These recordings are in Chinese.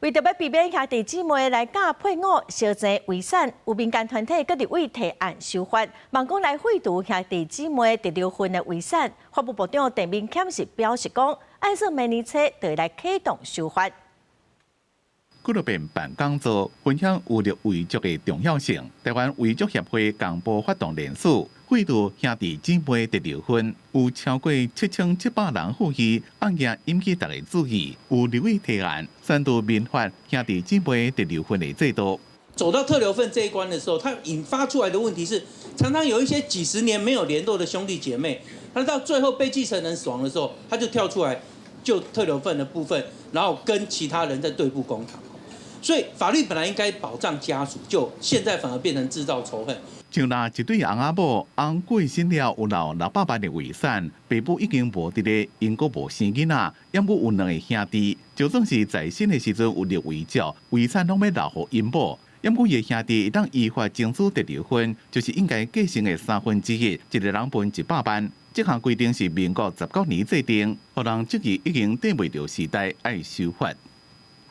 为着要避免兄弟姊妹来假配偶相争遗产，有民间团体各立委提案修法，望讲来废除兄弟姊妹第六份的遗产。法务部长陈明谦是表示讲，按说明年初就会来启动修法。纪录片办讲座分享有着遗嘱的重要性。台湾遗嘱协会公布发动联署，废除兄弟姊妹第六份，有超过7700人呼吁，案件引起大家注意。有立委提案宣读民法兄弟姊妹第六份的制度。走到特留份这一关的时候，它引发出来的问题是，常常有一些几十年没有联络的兄弟姐妹，他到最后被继承人死亡的时候，他就跳出来就特留份的部分，然后跟其他人在对簿公堂。所以法律本来应该保障家属，就现在反而变成制造仇恨。像那一对翁仔某，翁过身了有留600万的遗产，爸母已经无伫咧，因阁无生囡仔，因阁有2个兄弟，就算是在生的时阵有立遗嘱，遗产拢要留予因某。因果伊的兄弟当依法争取第六份，就是应该继承的1/3，一个人分100万。这项规定是民国19年制定，互人质疑已经跟袂着时代，爱修法。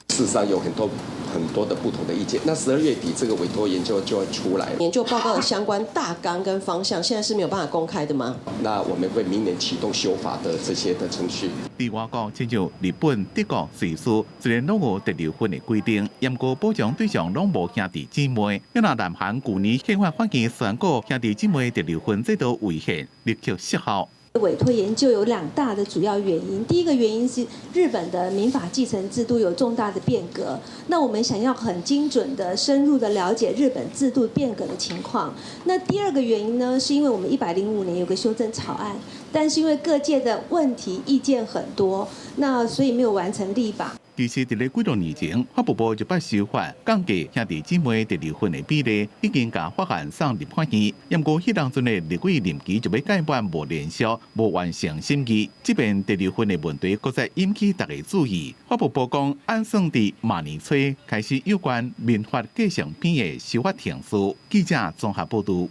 事实上有很多的不同的意见。那12月底这个委托研究就会出来。研究报告的相关大纲跟方向，现在是没有办法公开的吗？那我们会明年启动修法的这些的程序。伫外国，亲像日本、德国、瑞士，虽然拢有第六份的规定，严格保障对象拢无兄弟姊妹。因那南韩去年宪法法院宣告兄弟姊妹第六份制度违宪，立刻失效。委托研究有2大的主要原因，第一个原因是日本的民法继承制度有重大的变革，那我们想要很精准的、深入的了解日本制度变革的情况。那第二个原因呢，是因为我们105年有个修正草案，但是因为各界的问题意见很多，那所以没有完成立法。其实，伫咧几多年前，法务部就把修法降低兄弟姊妹第六份的比例，已经甲法案送立法院。不过，迄当阵的立委任期就要改版无连续，无完成审议。即便第六份的问题，搁再引起大家注意。法务部讲，按算伫明年初开始有关民法继承篇的修法程序。记者综合报道。